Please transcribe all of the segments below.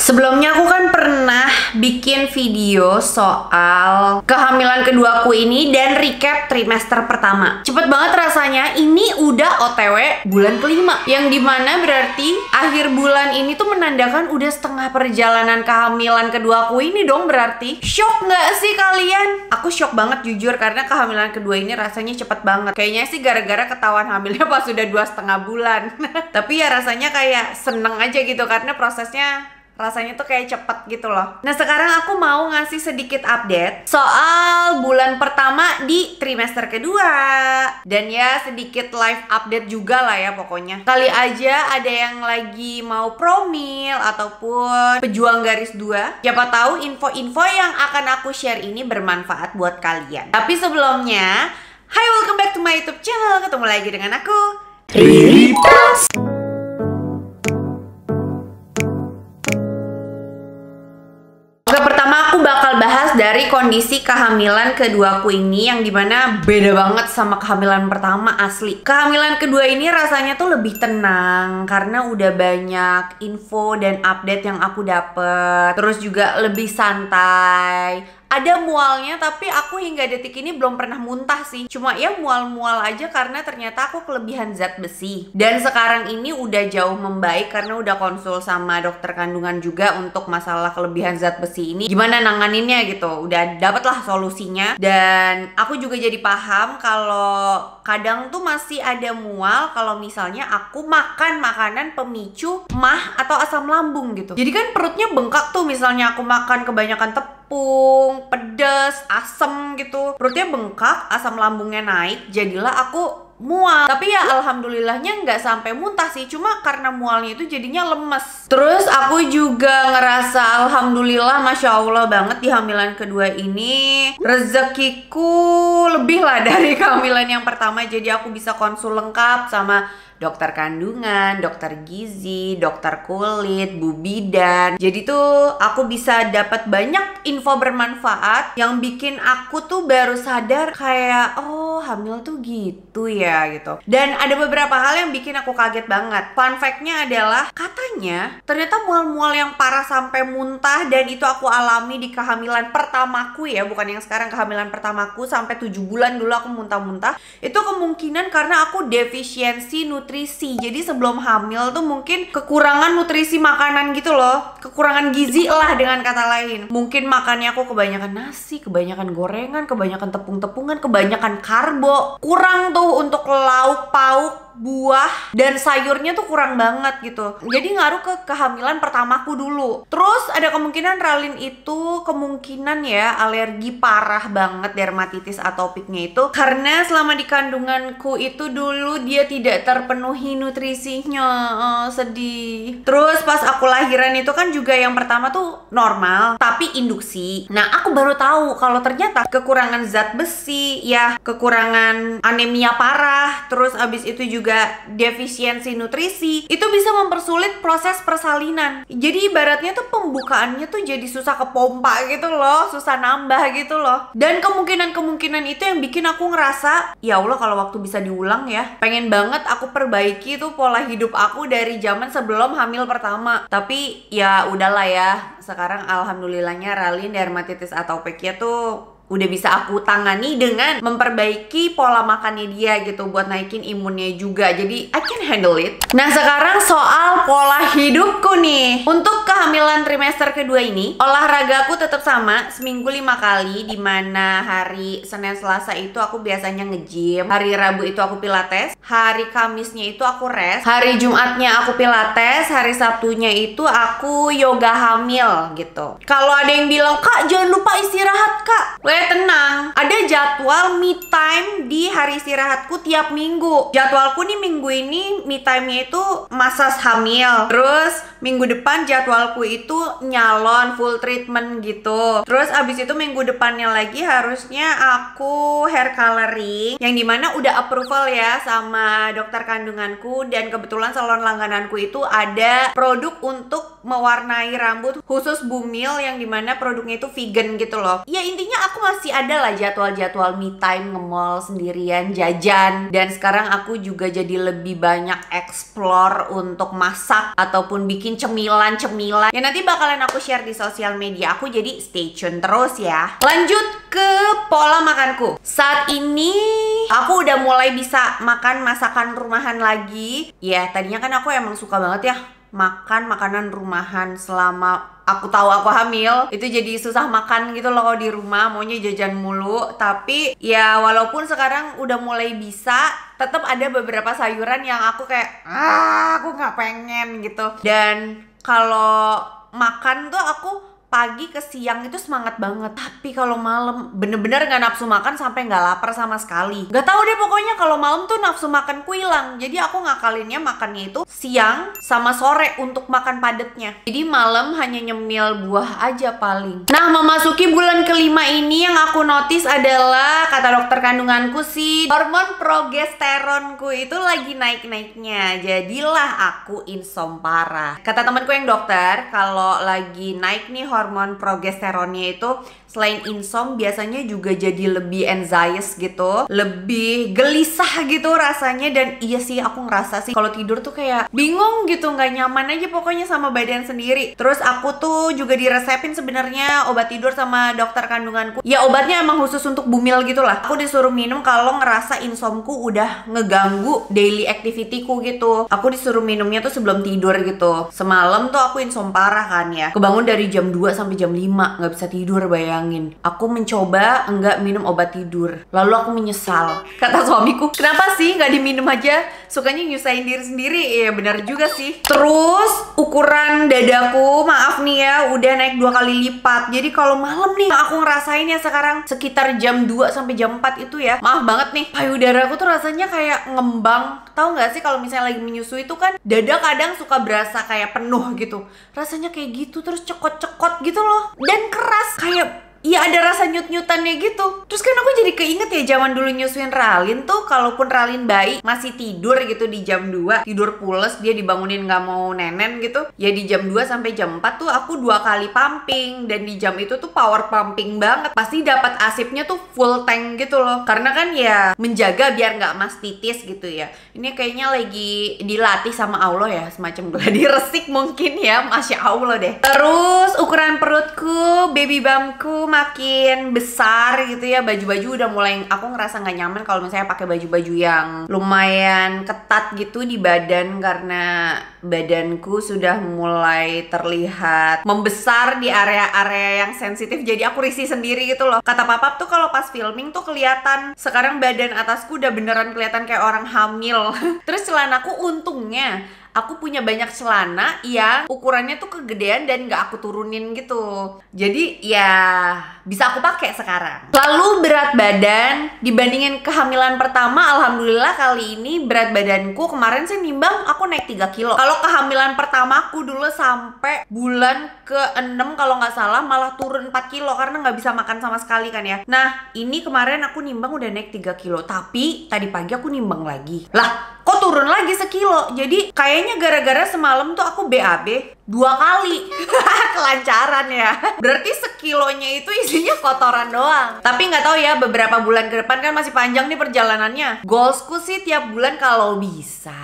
Sebelumnya aku kan pernah bikin video soal kehamilan keduaku ini dan recap trimester pertama. Cepet banget rasanya, ini udah OTW bulan kelima, yang dimana berarti akhir bulan ini tuh menandakan udah setengah perjalanan kehamilan keduaku ini dong. Berarti shock nggak sih kalian? Aku shock banget jujur, karena kehamilan kedua ini rasanya cepet banget. Kayaknya sih gara-gara ketahuan hamilnya pas udah 2,5 bulan. Tapi ya rasanya kayak seneng aja gitu, karena prosesnya rasanya tuh kayak cepet gitu loh. Nah sekarang aku mau ngasih sedikit update soal bulan pertama di trimester kedua. Dan ya sedikit live update juga lah ya pokoknya. Kali aja ada yang lagi mau promil ataupun pejuang garis 2. Siapa tahu info-info yang akan aku share ini bermanfaat buat kalian. Tapi sebelumnya, hi, welcome back to my YouTube channel. Ketemu lagi dengan aku, Riri Talks. Pertama aku bakal bahas dari kondisi kehamilan keduaku ini, yang dimana beda banget sama kehamilan pertama asli. Kehamilan kedua ini rasanya tuh lebih tenang karena udah banyak info dan update yang aku dapet. Terus juga lebih santai. Ada mualnya, tapi aku hingga detik ini belum pernah muntah sih. Cuma ya mual-mual aja karena ternyata aku kelebihan zat besi. Dan sekarang ini udah jauh membaik karena udah konsul sama dokter kandungan juga untuk masalah kelebihan zat besi ini. Gimana nanganinnya gitu. Udah dapet lah solusinya. Dan aku juga jadi paham kalau kadang tuh masih ada mual kalau misalnya aku makan makanan pemicu mah atau asam lambung gitu. Jadi kan perutnya bengkak tuh misalnya aku makan kebanyakan tepung, pedas, asem gitu. Perutnya bengkak, asam lambungnya naik, jadilah aku mual. Tapi ya alhamdulillahnya nggak sampai muntah sih, cuma karena mualnya itu jadinya lemes. Terus aku juga ngerasa alhamdulillah, masya Allah banget di hamilan kedua ini rezekiku lebih lah dari kehamilan yang pertama. Jadi aku bisa konsul lengkap sama dokter kandungan, dokter gizi, dokter kulit, bu bidan. Jadi tuh aku bisa dapat banyak info bermanfaat yang bikin aku tuh baru sadar kayak oh hamil tuh gitu ya gitu. Dan ada beberapa hal yang bikin aku kaget banget. Fun fact-nya adalah katanya ternyata mual-mual yang parah sampai muntah, dan itu aku alami di kehamilan pertamaku ya, bukan yang sekarang. Kehamilan pertamaku sampai 7 bulan dulu aku muntah-muntah. Itu kemungkinan karena aku defisiensi nutrisi. Jadi sebelum hamil tuh mungkin kekurangan nutrisi makanan gitu loh, kekurangan gizi lah dengan kata lain. Mungkin makannya aku kebanyakan nasi, kebanyakan gorengan, kebanyakan tepung-tepungan, kebanyakan karbo. Kurang tuh untuk lauk pauk, buah dan sayurnya tuh kurang banget gitu. Jadi ngaruh ke kehamilan pertamaku dulu. Terus ada kemungkinan Ralin itu kemungkinan ya alergi parah banget, dermatitis atopiknya itu karena selama di kandunganku itu dulu dia tidak terpenuhi nutrisinya. Sedih. Terus pas aku lahiran itu kan juga yang pertama tuh normal tapi induksi. Nah aku baru tahu kalau ternyata kekurangan zat besi ya, kekurangan anemia parah, terus abis itu juga defisiensi nutrisi, itu bisa mempersulit proses persalinan. Jadi ibaratnya tuh pembukaannya tuh jadi susah kepompa gitu loh, susah nambah gitu loh. Dan kemungkinan-kemungkinan itu yang bikin aku ngerasa ya Allah kalau waktu bisa diulang ya, pengen banget aku perbaiki tuh pola hidup aku dari zaman sebelum hamil pertama. Tapi ya udahlah ya, sekarang alhamdulillahnya Ralin dermatitis atopiknya tuh udah bisa aku tangani dengan memperbaiki pola makannya dia gitu, buat naikin imunnya juga. Jadi I can handle it. Nah sekarang soal pola hidupku nih. Untuk kehamilan trimester kedua ini, olahragaku tetap sama, seminggu 5 kali. Dimana hari Senin Selasa itu aku biasanya nge-gym, hari Rabu itu aku pilates, hari Kamisnya itu aku rest, hari Jumatnya aku pilates, hari Sabtunya itu aku yoga hamil gitu. Kalau ada yang bilang, "Kak jangan lupa istirahat kak." Tenang, ada jadwal me time di hari istirahatku tiap minggu. Jadwalku nih minggu ini me time-nya itu masa hamil. Terus minggu depan jadwalku itu nyalon full treatment gitu. Terus abis itu minggu depannya lagi harusnya aku hair coloring, yang dimana udah approval ya sama dokter kandunganku. Dan kebetulan salon langgananku itu ada produk untuk mewarnai rambut khusus bumil, yang dimana produknya itu vegan gitu loh. Ya intinya aku masih ada lah jadwal-jadwal me time, nge-mall sendirian, jajan. Dan sekarang aku juga jadi lebih banyak explore untuk masak ataupun bikin cemilan-cemilan yang nanti bakalan aku share di sosial media aku, jadi stay tune terus ya. Lanjut ke pola makanku. Saat ini aku udah mulai bisa makan masakan rumahan lagi. Ya, tadinya kan aku emang suka banget ya makan makanan rumahan. Selama aku tahu aku hamil, itu jadi susah makan gitu loh kalau di rumah, maunya jajan mulu. Tapi ya walaupun sekarang udah mulai bisa, tetap ada beberapa sayuran yang aku kayak aku nggak pengen gitu. Dan kalau makan tuh aku pagi ke siang itu semangat banget, tapi kalau malam bener-bener gak nafsu makan sampai gak lapar sama sekali. Gak tahu deh, pokoknya kalau malam tuh nafsu makanku hilang. Jadi aku ngakalinnya makannya itu siang sama sore untuk makan padatnya. Jadi malam hanya nyemil buah aja paling. Nah, memasuki bulan kelima ini yang aku notice adalah, kata dokter kandunganku sih, hormon progesteronku itu lagi naik-naiknya. Jadilah aku insom parah. Kata temanku yang dokter, kalau lagi naik nih hormon progesteronnya itu, selain insom biasanya juga jadi lebih anxious gitu, lebih gelisah gitu rasanya. Dan iya sih, aku ngerasa sih kalau tidur tuh kayak bingung gitu, nggak nyaman aja pokoknya sama badan sendiri. Terus aku tuh juga diresepin sebenarnya obat tidur sama dokter kandunganku. Ya obatnya emang khusus untuk bumil gitu lah. Aku disuruh minum kalau ngerasa insomku udah ngeganggu daily activity-ku gitu. Aku disuruh minumnya tuh sebelum tidur gitu. Semalam tuh aku insom parah kan ya, kebangun dari jam 2 sampai jam 5 nggak bisa tidur. Bayangin, aku mencoba enggak minum obat tidur, lalu aku menyesal. Kata suamiku, kenapa sih nggak diminum aja, sukanya nyusahin diri sendiri. Iya benar juga sih. Terus ukuran dadaku, maaf nih ya, udah naik 2 kali lipat. Jadi kalau malam nih aku ngerasain ya sekarang sekitar jam 2 sampai jam 4 itu ya, maaf banget nih, payudaraku tuh rasanya kayak ngembang. Tahu nggak sih kalau misalnya lagi menyusui itu kan dada kadang suka berasa kayak penuh gitu, rasanya kayak gitu. Terus cekot-cekot gitu loh, dan keras, kayak iya ada rasa nyut-nyutannya gitu. Terus kan aku jadi keinget ya zaman dulu nyusuin Ralin tuh, kalaupun Ralin bayi masih tidur gitu di jam 2, tidur pules, dia dibangunin gak mau nenen gitu, ya di jam 2 sampai jam 4 tuh aku 2 kali pumping. Dan di jam itu tuh power pumping banget, pasti dapat asipnya tuh full tank gitu loh, karena kan ya menjaga biar gak mastitis gitu ya. Ini kayaknya lagi dilatih sama Allah ya, semacam gladi resik mungkin ya, Masya Allah deh. Terus ukuran perutku, baby bumpku makin besar gitu ya. Baju-baju udah mulai, aku ngerasa nggak nyaman kalau misalnya pakai baju-baju yang lumayan ketat gitu di badan, karena badanku sudah mulai terlihat membesar di area-area yang sensitif. Jadi aku risih sendiri gitu loh. Kata papa tuh kalau pas filming tuh kelihatan, sekarang badan atasku udah beneran kelihatan kayak orang hamil. Terus celanaku, untungnya aku punya banyak celana yang ukurannya tuh kegedean dan gak aku turunin gitu. Jadi ya bisa aku pakai sekarang. Lalu berat badan, dibandingin kehamilan pertama, alhamdulillah kali ini berat badanku, kemarin sih nimbang aku naik 3 kilo. Kalau kehamilan pertama aku dulu sampai bulan ke-6 kalau nggak salah malah turun 4 kilo karena nggak bisa makan sama sekali kan ya. Nah ini kemarin aku nimbang udah naik 3 kilo. Tapi tadi pagi aku nimbang lagi. Lah kok turun lagi sekilo? Jadi kayaknya gara-gara semalam tuh aku BAB 2 kali. Kelancaran ya. Berarti sekilonya itu isinya kotoran doang. Tapi nggak tahu ya, beberapa bulan ke depan kan masih panjang nih perjalanannya. Goalsku sih tiap bulan kalau bisa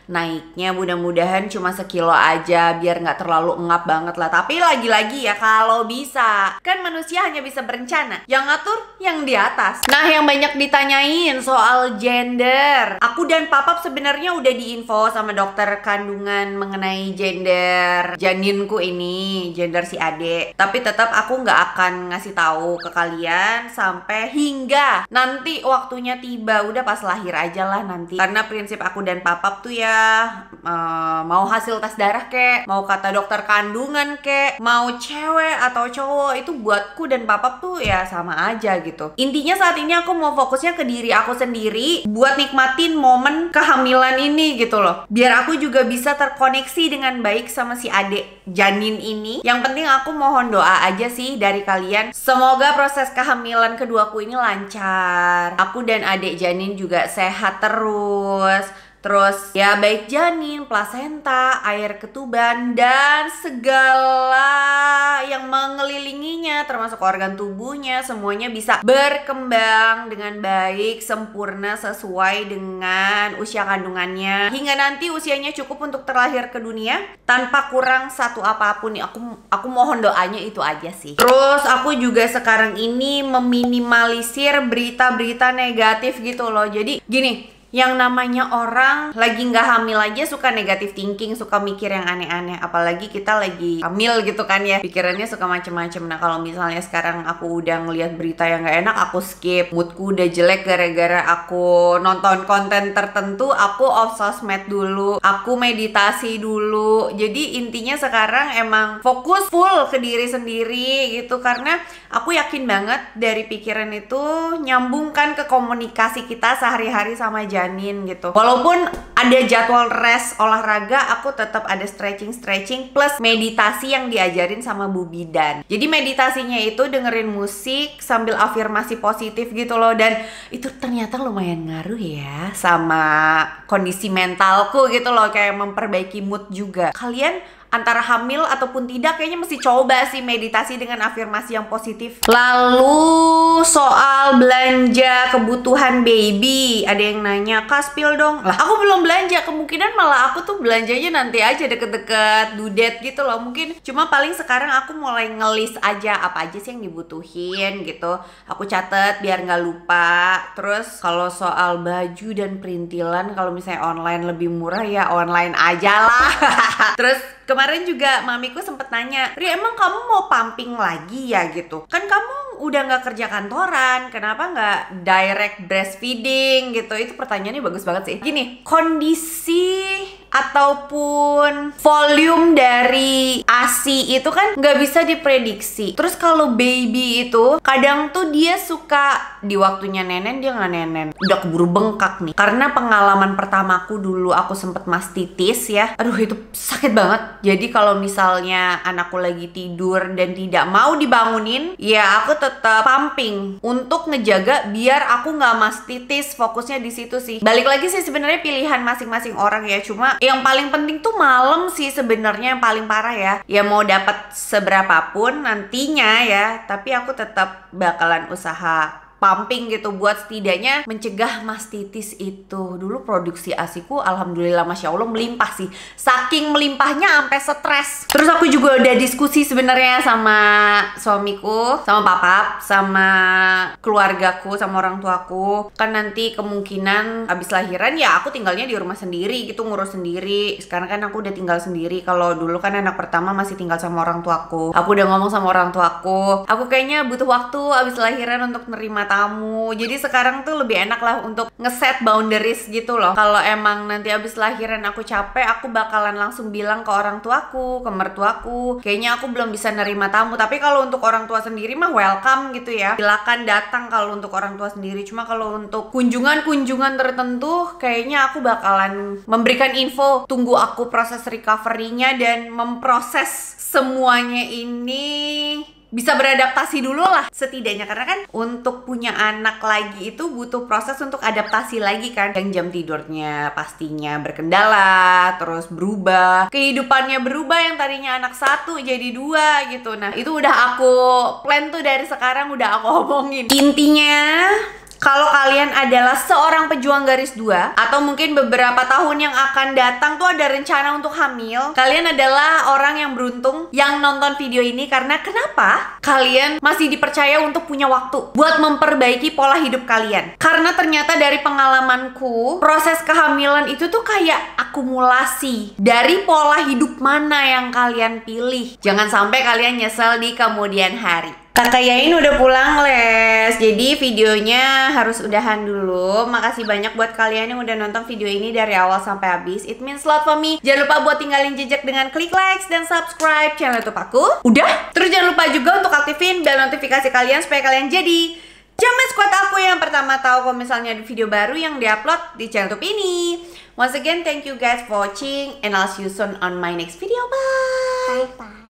naiknya mudah-mudahan cuma sekilo aja, biar nggak terlalu engap banget lah. Tapi lagi-lagi ya kalau bisa, kan manusia hanya bisa berencana, yang ngatur yang di atas. Nah yang banyak ditanyain soal gender, aku dan papap sebenarnya udah diinfo sama dokter kandungan mengenai gender janinku ini, gender si adek. Tapi tetap aku nggak akan ngasih tahu ke kalian sampai hingga nanti waktunya tiba. Udah pas lahir aja lah nanti, karena prinsip aku dan papap tuh ya, mau hasil tes darah kek, mau kata dokter kandungan kek, mau cewek atau cowok, itu buatku dan papap tuh ya sama aja gitu. Intinya saat ini aku mau fokusnya ke diri aku sendiri, buat nikmatin momen kehamilan ini gitu loh, biar aku juga bisa terkoneksi dengan baik sama si adik janin ini. Yang penting aku mohon doa aja sih dari kalian, semoga proses kehamilan keduaku ini lancar, aku dan adik janin juga sehat terus. Terus ya baik janin, plasenta, air ketuban, dan segala yang mengelilinginya, termasuk organ tubuhnya, semuanya bisa berkembang dengan baik, sempurna sesuai dengan usia kandungannya, hingga nanti usianya cukup untuk terlahir ke dunia tanpa kurang satu apapun. Aku mohon doanya itu aja sih. Terus aku juga sekarang ini meminimalisir berita-berita negatif gitu loh. Jadi gini, yang namanya orang lagi nggak hamil aja suka negatif thinking, suka mikir yang aneh-aneh. Apalagi kita lagi hamil gitu kan ya, pikirannya suka macem-macem. Nah kalau misalnya sekarang aku udah ngelihat berita yang nggak enak, aku skip. Moodku udah jelek gara-gara aku nonton konten tertentu, aku off sosmed dulu, aku meditasi dulu. Jadi intinya sekarang emang fokus full ke diri sendiri gitu, karena aku yakin banget dari pikiran itu nyambungkan ke komunikasi kita sehari-hari sama janin gitu. Walaupun ada jadwal rest olahraga, aku tetap ada stretching plus meditasi yang diajarin sama Bu Bidan. Jadi meditasinya itu dengerin musik sambil afirmasi positif gitu loh, dan itu ternyata lumayan ngaruh ya sama kondisi mentalku gitu loh, kayak memperbaiki mood juga. Kalian antara hamil ataupun tidak kayaknya mesti coba sih meditasi dengan afirmasi yang positif. Lalu soal belanja kebutuhan baby, ada yang nanya, "Kak, spill dong." Lah aku belum belanja, kemungkinan malah aku tuh belanjanya nanti aja deket-deket due date gitu loh. Mungkin cuma paling sekarang aku mulai ngelis aja apa aja sih yang dibutuhin gitu. Aku catet biar nggak lupa. Terus kalau soal baju dan perintilan, kalau misalnya online lebih murah ya online aja lah. Terus kemarin juga mamiku sempet nanya, "Ri, emang kamu mau pumping lagi ya gitu? Kan kamu udah nggak kerja kantoran, kenapa nggak direct breastfeeding gitu?" Itu pertanyaannya bagus banget sih. Gini, kondisi ataupun volume dari ASI itu kan nggak bisa diprediksi. Terus kalau baby itu kadang tuh dia suka di waktunya nenen dia nggak nenen, udah keburu bengkak nih. Karena pengalaman pertamaku dulu aku sempet mastitis ya, aduh itu sakit banget. Jadi kalau misalnya anakku lagi tidur dan tidak mau dibangunin, ya aku tetap pumping untuk ngejaga biar aku nggak mastitis. Fokusnya di situ sih. Balik lagi sih sebenarnya pilihan masing-masing orang ya. Cuma yang paling penting tuh malam sih sebenarnya yang paling parah ya. Ya mau dapat seberapapun nantinya ya, tapi aku tetap bakalan usaha pumping gitu buat setidaknya mencegah mastitis itu. Dulu produksi ASIku alhamdulillah masya Allah melimpah sih, saking melimpahnya sampai stres. Terus aku juga udah diskusi sebenarnya sama suamiku, sama papap, sama keluargaku, sama orang tuaku. Kan nanti kemungkinan abis lahiran ya aku tinggalnya di rumah sendiri gitu, ngurus sendiri. Sekarang kan aku udah tinggal sendiri. Kalau dulu kan anak pertama masih tinggal sama orang tuaku. Aku udah ngomong sama orang tuaku, aku kayaknya butuh waktu abis lahiran untuk nerima tamu. Jadi sekarang tuh lebih enak lah untuk ngeset boundaries gitu loh. Kalau emang nanti abis lahiran aku capek, aku bakalan langsung bilang ke orang tuaku, ke mertuaku, kayaknya aku belum bisa nerima tamu. Tapi kalau untuk orang tua sendiri mah welcome gitu ya, silakan datang kalau untuk orang tua sendiri. Cuma kalau untuk kunjungan-kunjungan tertentu kayaknya aku bakalan memberikan info, tunggu aku proses recovery-nya dan memproses semuanya ini bisa beradaptasi dulu lah setidaknya. Karena kan untuk punya anak lagi itu butuh proses untuk adaptasi lagi kan, yang jam tidurnya pastinya berkendala, terus berubah, kehidupannya berubah, yang tadinya anak satu jadi dua gitu. Nah itu udah aku plan tuh dari sekarang, udah aku omongin. Intinya kalau kalian adalah seorang pejuang garis 2 atau mungkin beberapa tahun yang akan datang tuh ada rencana untuk hamil, kalian adalah orang yang beruntung yang nonton video ini. Karena kenapa? Kalian masih dipercaya untuk punya waktu buat memperbaiki pola hidup kalian. Karena ternyata dari pengalamanku, proses kehamilan itu tuh kayak akumulasi dari pola hidup mana yang kalian pilih. Jangan sampai kalian nyesel di kemudian hari. Kakak Yain udah pulang les, jadi videonya harus udahan dulu. Makasih banyak buat kalian yang udah nonton video ini dari awal sampai habis. It means a lot for me. Jangan lupa buat tinggalin jejak dengan klik likes dan subscribe channel YouTube aku. Udah? Terus jangan lupa juga untuk aktifin bel notifikasi kalian supaya kalian jadi Jamet Squad aku yang pertama tahu kalau misalnya ada video baru yang diupload di channel YouTube ini. Once again, thank you guys for watching and I'll see you soon on my next video. Bye! Bye.